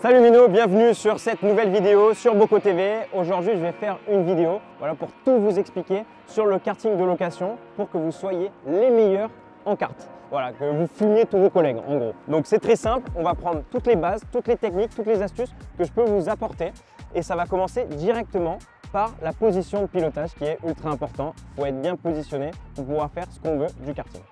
Salut Mino, bienvenue sur cette nouvelle vidéo sur Boko TV. Aujourd'hui, je vais faire une vidéo pour tout vous expliquer sur le karting de location pour que vous soyez les meilleurs en kart. Voilà, que vous fumiez tous vos collègues en gros. Donc c'est très simple, on va prendre toutes les bases, toutes les techniques, toutes les astuces que je peux vous apporter et ça va commencer directement par la position de pilotage qui est ultra important. Il faut être bien positionné pour pouvoir faire ce qu'on veut du karting.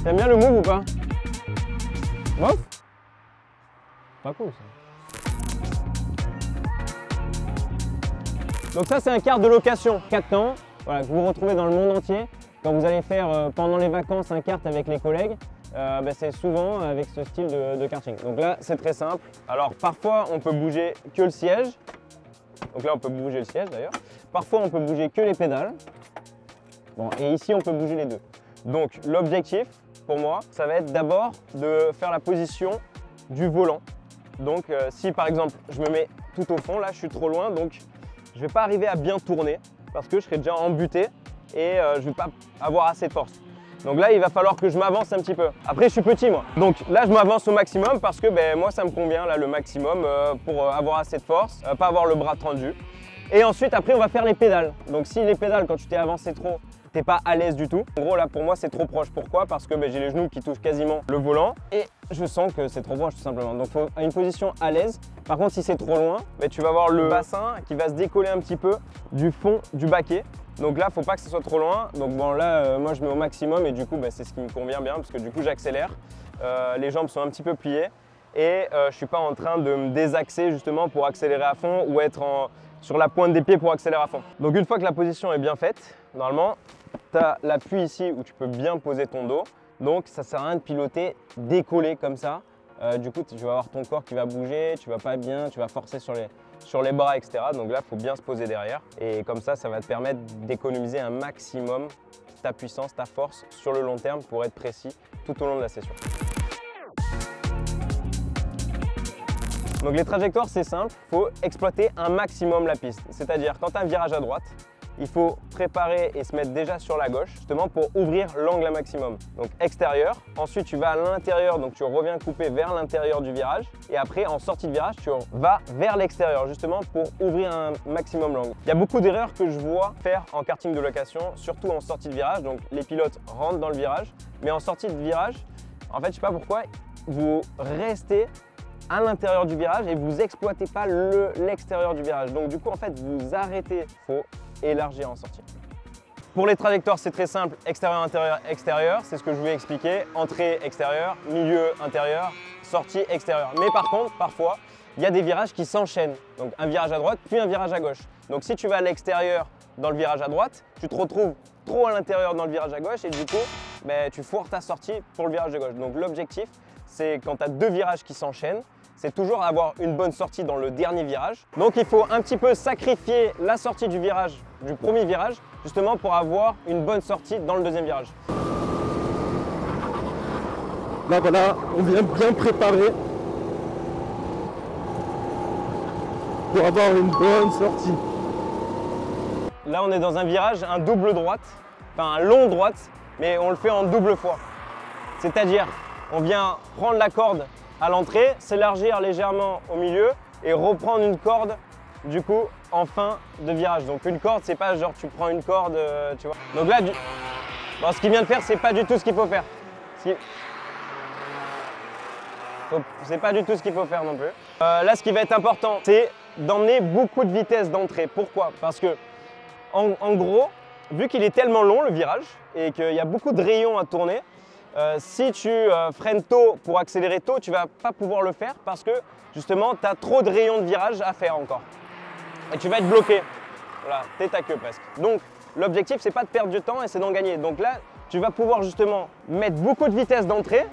T'aimes bien le move ou pas? Bof? Pas cool ça. Donc ça c'est un kart de location 4 temps que vous retrouvez dans le monde entier. Quand vous allez faire pendant les vacances un kart avec les collègues, c'est souvent avec ce style de karting. Donc là c'est très simple. Alors parfois on peut bouger que le siège. Donc là on peut bouger le siège d'ailleurs. Parfois on peut bouger que les pédales. Bon, et ici on peut bouger les deux. Donc l'objectif pour moi ça va être d'abord de faire la position du volant. Donc si par exemple je me mets tout au fond, là je suis trop loin, donc je ne vais pas arriver à bien tourner parce que je serai déjà embuté et je ne vais pas avoir assez de force. Donc là il va falloir que je m'avance un petit peu. Après je suis petit moi, donc là je m'avance au maximum parce que moi ça me convient là le maximum pour avoir assez de force, pas avoir le bras tendu. Et ensuite après on va faire les pédales. Donc si les pédales quand tu t'es avancé trop, t'es pas à l'aise du tout. En gros là pour moi c'est trop proche. Pourquoi? Parce que j'ai les genoux qui touchent quasiment le volant et je sens que c'est trop proche tout simplement. Donc il faut une position à l'aise. Par contre si c'est trop loin, tu vas avoir le bassin qui va se décoller un petit peu du fond du baquet. Donc là faut pas que ce soit trop loin. Donc bon là moi je mets au maximum et du coup c'est ce qui me convient bien parce que du coup j'accélère. Les jambes sont un petit peu pliées et je suis pas en train de me désaxer justement pour accélérer à fond ou être sur la pointe des pieds pour accélérer à fond. Donc une fois que la position est bien faite, normalement tu as l'appui ici où tu peux bien poser ton dos. Donc ça sert à rien de piloter décollé comme ça. Du coup tu vas avoir ton corps qui va bouger, tu vas pas bien, tu vas forcer sur les bras, etc. Donc là il faut bien se poser derrière. Et comme ça va te permettre d'économiser un maximum ta puissance, ta force sur le long terme pour être précis tout au long de la session. Donc les trajectoires c'est simple, il faut exploiter un maximum la piste. C'est-à-dire quand tu as un virage à droite, il faut préparer et se mettre déjà sur la gauche justement pour ouvrir l'angle à maximum. Donc extérieur, ensuite tu vas à l'intérieur, donc tu reviens couper vers l'intérieur du virage et après en sortie de virage tu vas vers l'extérieur justement pour ouvrir un maximum l'angle. Il y a beaucoup d'erreurs que je vois faire en karting de location, surtout en sortie de virage. Donc les pilotes rentrent dans le virage, mais en sortie de virage, en fait je sais pas pourquoi, vous restez à l'intérieur du virage et vous exploitez pas l'extérieur du virage. Donc du coup en fait vous arrêtez, faut élargir en sortie. Pour les trajectoires c'est très simple, extérieur, intérieur, extérieur, c'est ce que je vous ai expliqué, entrée, extérieur, milieu, intérieur, sortie, extérieur. Mais par contre parfois il y a des virages qui s'enchaînent, donc un virage à droite puis un virage à gauche. Donc si tu vas à l'extérieur dans le virage à droite, tu te retrouves trop à l'intérieur dans le virage à gauche et du coup tu foires ta sortie pour le virage de gauche. Donc l'objectif c'est quand tu as deux virages qui s'enchaînent, c'est toujours avoir une bonne sortie dans le dernier virage. Donc il faut un petit peu sacrifier la sortie du virage, du premier virage, justement pour avoir une bonne sortie dans le deuxième virage. Là voilà, on vient bien préparer pour avoir une bonne sortie. Là on est dans un virage, un double droite, enfin un long droite, mais on le fait en double fois. C'est-à-dire, on vient prendre la corde à l'entrée, s'élargir légèrement au milieu et reprendre une corde du coup en fin de virage. Donc une corde, c'est pas genre tu prends une corde, tu vois. Donc là, ce qu'il vient de faire, c'est pas du tout ce qu'il faut faire. C'est pas du tout ce qu'il faut faire non plus. Là, ce qui va être important, c'est d'emmener beaucoup de vitesse d'entrée. Pourquoi? Parce que en gros, vu qu'il est tellement long le virage et qu'il y a beaucoup de rayons à tourner, si tu freines tôt pour accélérer tôt, tu ne vas pas pouvoir le faire parce que justement, tu as trop de rayons de virage à faire encore. Et tu vas être bloqué. Voilà, tête à queue presque. Donc, l'objectif, c'est pas de perdre du temps et c'est d'en gagner. Donc là, tu vas pouvoir justement mettre beaucoup de vitesse d'entrée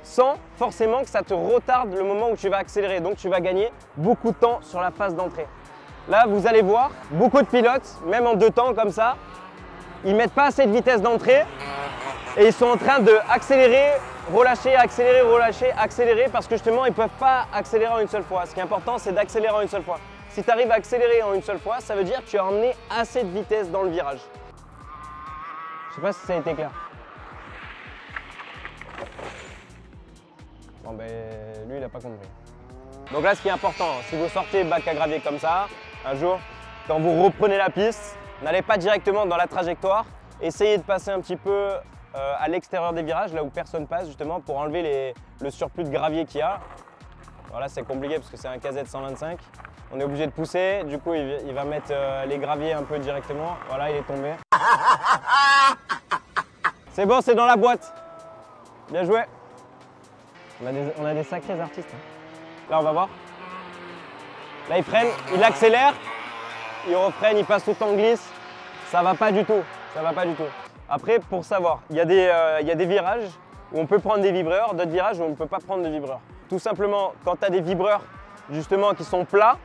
sans forcément que ça te retarde le moment où tu vas accélérer. Donc, tu vas gagner beaucoup de temps sur la phase d'entrée. Là, vous allez voir, beaucoup de pilotes, même en 2 temps comme ça, ils ne mettent pas assez de vitesse d'entrée. Et ils sont en train d'accélérer, relâcher, accélérer, relâcher, accélérer parce que justement ils ne peuvent pas accélérer en une seule fois. Ce qui est important c'est d'accélérer en une seule fois. Si tu arrives à accélérer en une seule fois, ça veut dire que tu as emmené assez de vitesse dans le virage. Je ne sais pas si ça a été clair. Bon, Non, ben lui, il n'a pas compris. Donc là, ce qui est important, si vous sortez bac à gravier comme ça, un jour, quand vous reprenez la piste, n'allez pas directement dans la trajectoire. Essayez de passer un petit peu à l'extérieur des virages, là où personne passe, justement, pour enlever le surplus de gravier qu'il y a. Voilà, c'est compliqué parce que c'est un KZ 125. On est obligé de pousser, du coup, il va mettre les graviers un peu directement. Voilà, il est tombé. C'est bon, c'est dans la boîte. Bien joué. On a des sacrés artistes. Hein. Là, on va voir. Là, il freine, il accélère, il refreine, il passe tout en glisse. Ça va pas du tout. Ça va pas du tout. Après, pour savoir, il y a des virages où on peut prendre des vibreurs, d'autres virages où on ne peut pas prendre de vibreurs. Tout simplement, quand tu as des vibreurs justement qui sont plats,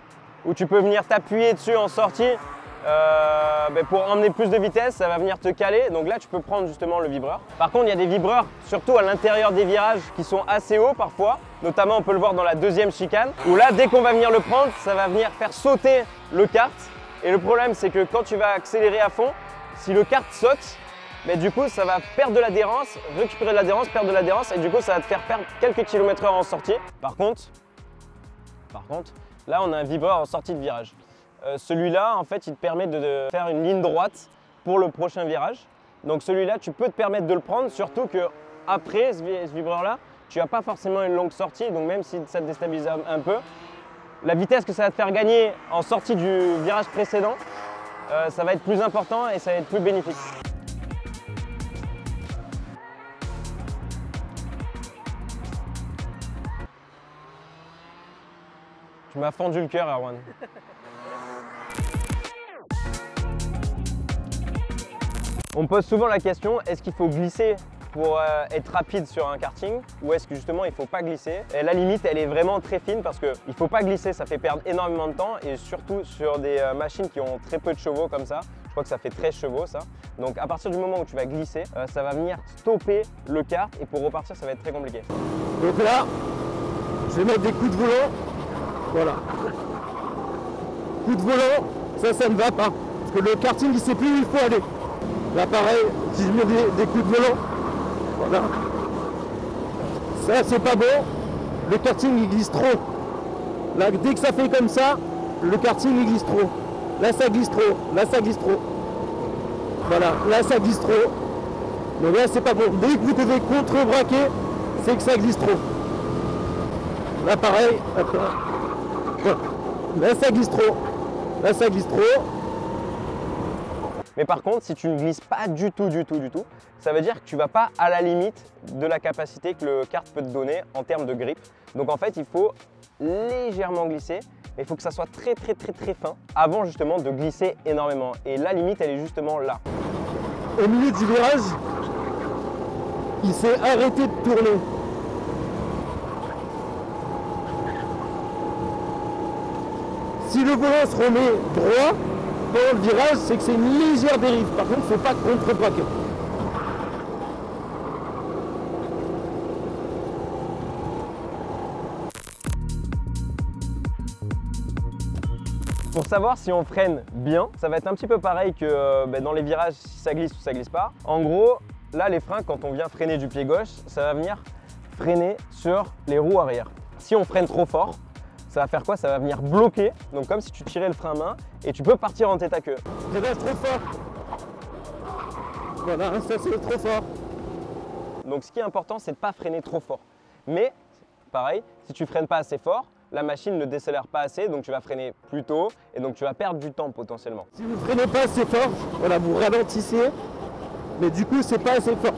où tu peux venir t'appuyer dessus en sortie pour emmener plus de vitesse, ça va venir te caler. Donc là, tu peux prendre justement le vibreur. Par contre, il y a des vibreurs, surtout à l'intérieur des virages, qui sont assez hauts parfois. Notamment, on peut le voir dans la deuxième chicane, où là, dès qu'on va venir le prendre, ça va venir faire sauter le kart. Et le problème, c'est que quand tu vas accélérer à fond, si le kart saute, mais du coup, ça va perdre de l'adhérence, récupérer de l'adhérence, perdre de l'adhérence, et du coup, ça va te faire perdre quelques kilomètres/h en sortie. Par contre, là, on a un vibreur en sortie de virage. Celui-là, en fait, il te permet de faire une ligne droite pour le prochain virage. Donc celui-là, tu peux te permettre de le prendre, surtout qu'après ce vibreur-là, tu n'as pas forcément une longue sortie, donc même si ça te déstabilise un peu, la vitesse que ça va te faire gagner en sortie du virage précédent, ça va être plus important et ça va être plus bénéfique. Tu m'as fendu le cœur, Erwan. On me pose souvent la question, est-ce qu'il faut glisser pour être rapide sur un karting ou est-ce que justement il ne faut pas glisser? Et la limite, elle est vraiment très fine parce qu'il ne faut pas glisser, ça fait perdre énormément de temps et surtout sur des machines qui ont très peu de chevaux comme ça. Je crois que ça fait 13 chevaux ça. Donc à partir du moment où tu vas glisser, ça va venir stopper le kart et pour repartir, ça va être très compliqué. Donc là, je vais mettre des coups de volant. Voilà. Coup de volant, ça ne va pas. Parce que le karting, il ne sait plus où il faut aller. Là, pareil, si je mets des coups de volant, voilà. Ça, c'est pas bon. Le karting, il glisse trop. Là, dès que ça fait comme ça, le karting, il glisse trop. Là, ça glisse trop. Là, ça glisse trop. Voilà. Là, ça glisse trop. Donc là, c'est pas bon. Dès que vous devez contre-braquer, c'est que ça glisse trop. Là, pareil. Voilà. Là, ça glisse trop. Là, ça glisse trop. Mais par contre, si tu ne glisses pas du tout, ça veut dire que tu ne vas pas à la limite de la capacité que le kart peut te donner en termes de grip. Donc en fait, il faut légèrement glisser, mais il faut que ça soit très fin avant justement de glisser énormément. Et la limite, elle est justement là. Au milieu du virage, il s'est arrêté de tourner. Si le volant se remet droit, pendant le virage, c'est que c'est une légère dérive. Par contre, il ne faut pas contre-braquer. Pour savoir si on freine bien, ça va être un petit peu pareil que dans les virages, si ça glisse ou ça glisse pas. En gros, là, les freins, quand on vient freiner du pied gauche, ça va venir freiner sur les roues arrière. Si on freine trop fort, ça va faire quoi? Ça va venir bloquer, donc comme si tu tirais le frein à main et tu peux partir en tête à queue. Ça va trop fort. Voilà, ça c'est trop fort. Donc ce qui est important, c'est de ne pas freiner trop fort. Mais pareil, si tu freines pas assez fort, la machine ne décélère pas assez, donc tu vas freiner plus tôt et donc tu vas perdre du temps potentiellement. Si vous ne freinez pas assez fort, voilà, vous ralentissez, mais du coup c'est pas assez fort.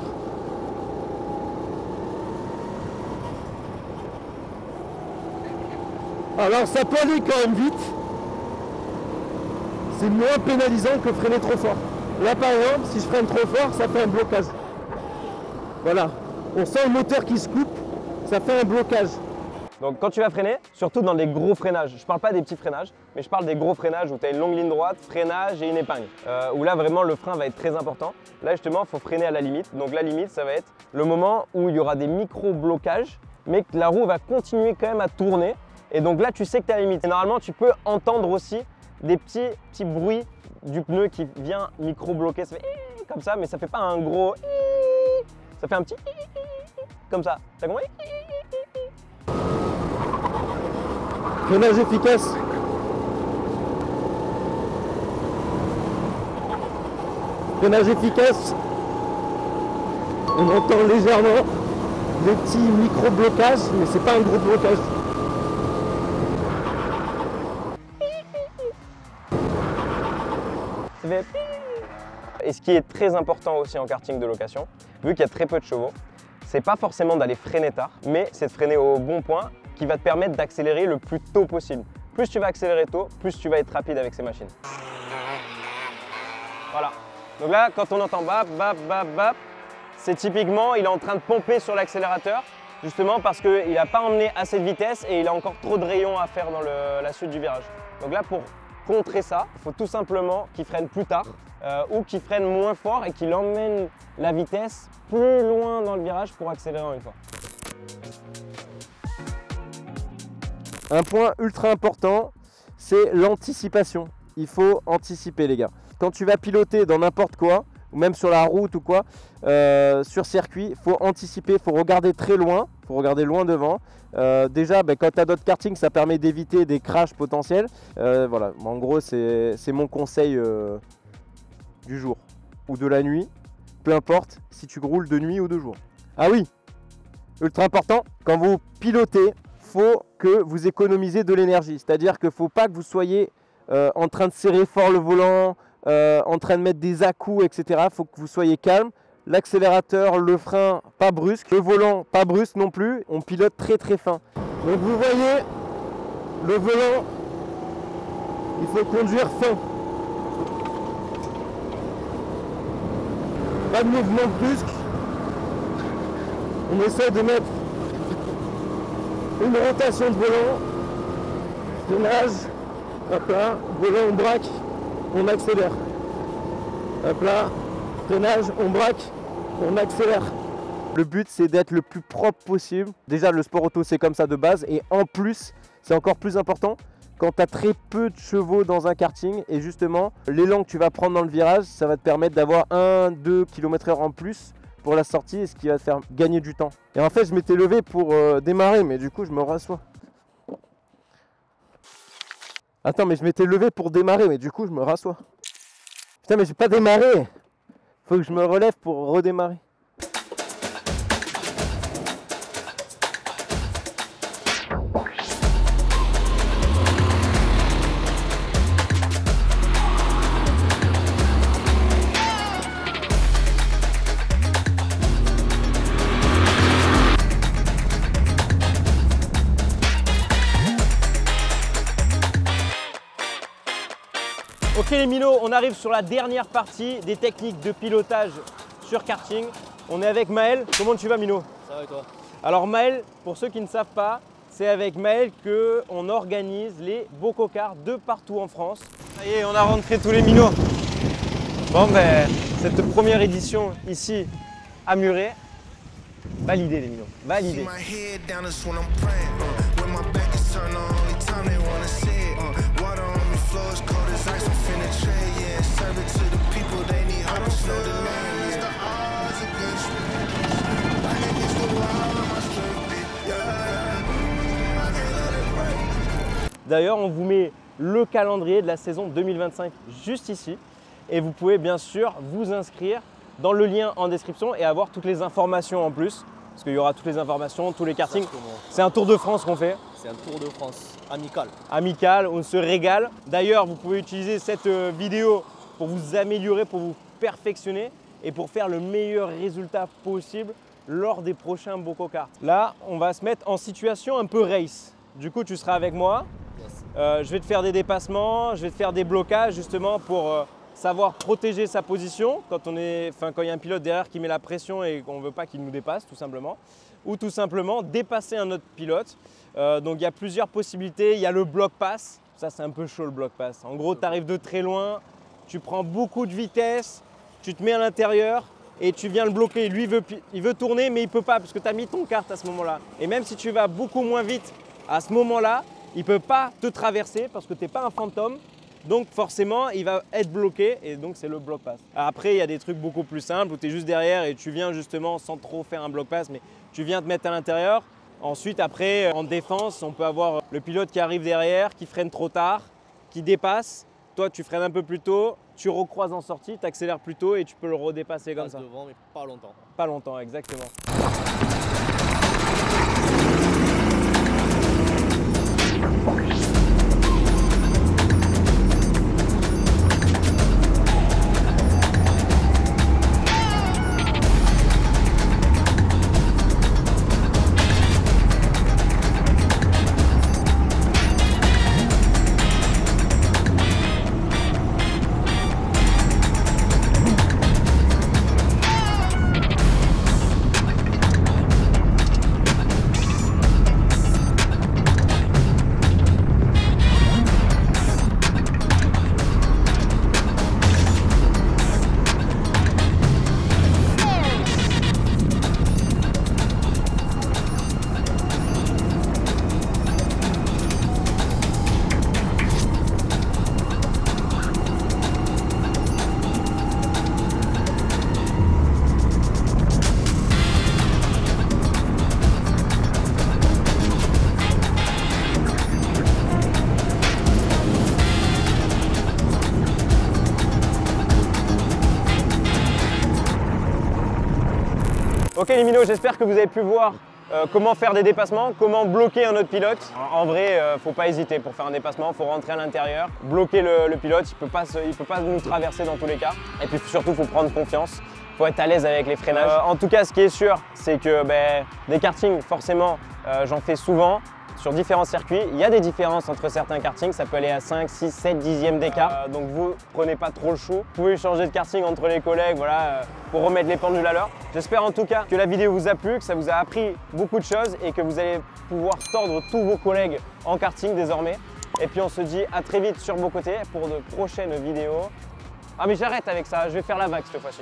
Alors ça peut aller quand même vite, c'est moins pénalisant que freiner trop fort. Là par exemple, si je freine trop fort, ça fait un blocage. Voilà, on sent le moteur qui se coupe, ça fait un blocage. Donc quand tu vas freiner, surtout dans des gros freinages, je ne parle pas des petits freinages, mais je parle des gros freinages où tu as une longue ligne droite, freinage et une épingle, où là vraiment le frein va être très important. Là justement, il faut freiner à la limite. Donc la limite, ça va être le moment où il y aura des micro-blocages, mais que la roue va continuer quand même à tourner. Et donc là, tu sais que tu es à la limite. Et normalement, tu peux entendre aussi des petits bruits du pneu qui vient micro-bloquer. Ça fait comme ça, mais ça fait pas un gros. Ça fait un petit comme ça. T'as compris? Freinage efficace. Freinage efficace. On entend légèrement des petits micro-blocages, mais c'est pas un gros blocage. Et ce qui est très important aussi en karting de location, vu qu'il y a très peu de chevaux, c'est pas forcément d'aller freiner tard, mais c'est de freiner au bon point qui va te permettre d'accélérer le plus tôt possible. Plus tu vas accélérer tôt, plus tu vas être rapide avec ces machines. Voilà. Donc là, quand on entend bap, bap, bap, bap, c'est typiquement, il est en train de pomper sur l'accélérateur, justement parce qu'il n'a pas emmené assez de vitesse et il a encore trop de rayons à faire dans la suite du virage. Donc là, pour contrer ça, il faut tout simplement qu'il freine plus tard ou qu'il freine moins fort et qu'il emmène la vitesse plus loin dans le virage pour accélérer en une fois. Un point ultra important, c'est l'anticipation. Il faut anticiper les gars. Quand tu vas piloter dans n'importe quoi, ou même sur la route ou quoi, sur circuit, il faut anticiper, il faut regarder très loin, il faut regarder loin devant. Déjà, quand tu as d'autres karting, ça permet d'éviter des crashs potentiels. Voilà, en gros, c'est mon conseil du jour ou de la nuit, peu importe si tu roules de nuit ou de jour. Ah oui, ultra important, quand vous pilotez, faut que vous économisez de l'énergie. C'est-à-dire qu'il ne faut pas que vous soyez en train de serrer fort le volant, en train de mettre des à-coups, etc. Il faut que vous soyez calme. L'accélérateur, le frein, pas brusque. Le volant, pas brusque non plus. On pilote très très fin. Donc vous voyez, le volant, il faut conduire fin. Pas de mouvement brusque. On essaie de mettre une rotation de volant, freinage, hop là, volant, on braque, on accélère. Hop là, freinage, on braque, on accélère. Le but, c'est d'être le plus propre possible. Déjà, le sport auto, c'est comme ça de base. Et en plus, c'est encore plus important quand tu as très peu de chevaux dans un karting. Et justement, l'élan que tu vas prendre dans le virage, ça va te permettre d'avoir 1-2 km/h en plus pour la sortie, et ce qui va te faire gagner du temps. Et en fait, je m'étais levé pour démarrer, mais du coup, je me rassois. Attends, mais je m'étais levé pour démarrer, mais du coup, je me rassois. Putain, mais j'ai pas démarré. Faut que je me relève pour redémarrer. Ok les minots, on arrive sur la dernière partie des techniques de pilotage sur karting. On est avec Maël. Comment tu vas Mino? Ça va et toi? Alors Maël, pour ceux qui ne savent pas, c'est avec Maël qu'on organise les Bococars de partout en France. Ça y est, on a rentré tous les minots. Bon ben, cette première édition ici à Muret, validé les minots, validé. D'ailleurs, on vous met le calendrier de la saison 2025 juste ici. Et vous pouvez bien sûr vous inscrire dans le lien en description et avoir toutes les informations en plus. Parce qu'il y aura toutes les informations, tous les kartings. C'est un Tour de France qu'on fait. C'est un Tour de France amical. Amical, on se régale. D'ailleurs, vous pouvez utiliser cette vidéo pour vous améliorer, pour vous perfectionner et pour faire le meilleur résultat possible lors des prochains Bococars. Là, on va se mettre en situation un peu race. Du coup, tu seras avec moi. Yes. Je vais te faire des dépassements, je vais te faire des blocages justement pour savoir protéger sa position quand il y a un pilote derrière qui met la pression et qu'on ne veut pas qu'il nous dépasse tout simplement. Ou tout simplement dépasser un autre pilote. Donc il y a plusieurs possibilités. Il y a le bloc pass. Ça c'est un peu chaud le bloc pass. En gros, tu arrives de très loin, tu prends beaucoup de vitesse, tu te mets à l'intérieur et tu viens le bloquer. Lui il veut tourner mais il ne peut pas parce que tu as mis ton kart à ce moment-là. Et même si tu vas beaucoup moins vite à ce moment-là, il ne peut pas te traverser parce que tu n'es pas un fantôme. Donc forcément, il va être bloqué et donc c'est le bloc pass. Après, il y a des trucs beaucoup plus simples où tu es juste derrière et tu viens justement sans trop faire un bloc pass, mais tu viens te mettre à l'intérieur. Ensuite, après, en défense, on peut avoir le pilote qui arrive derrière, qui freine trop tard, qui dépasse. Toi, tu freines un peu plus tôt, tu recroises en sortie, tu accélères plus tôt et tu peux le redépasser comme Passe ça. devant, mais pas longtemps. Pas longtemps, exactement. Ok les minots, j'espère que vous avez pu voir comment faire des dépassements, comment bloquer un autre pilote. En vrai, faut pas hésiter pour faire un dépassement, il faut rentrer à l'intérieur, bloquer le pilote, il peut pas nous traverser dans tous les cas. Et puis surtout, il faut prendre confiance, il faut être à l'aise avec les freinages. En tout cas, ce qui est sûr, c'est que des kartings, forcément, j'en fais souvent. Sur différents circuits, il y a des différences entre certains kartings, ça peut aller à 5, 6, 7 dixièmes d'écart. Donc vous prenez pas trop le chou. Vous pouvez changer de karting entre les collègues voilà, pour remettre les pendules à l'heure. J'espère en tout cas que la vidéo vous a plu, que ça vous a appris beaucoup de choses et que vous allez pouvoir tordre tous vos collègues en karting désormais. Et puis on se dit à très vite sur Beau Côté pour de prochaines vidéos. Ah mais j'arrête avec ça, je vais faire la vague cette fois-ci.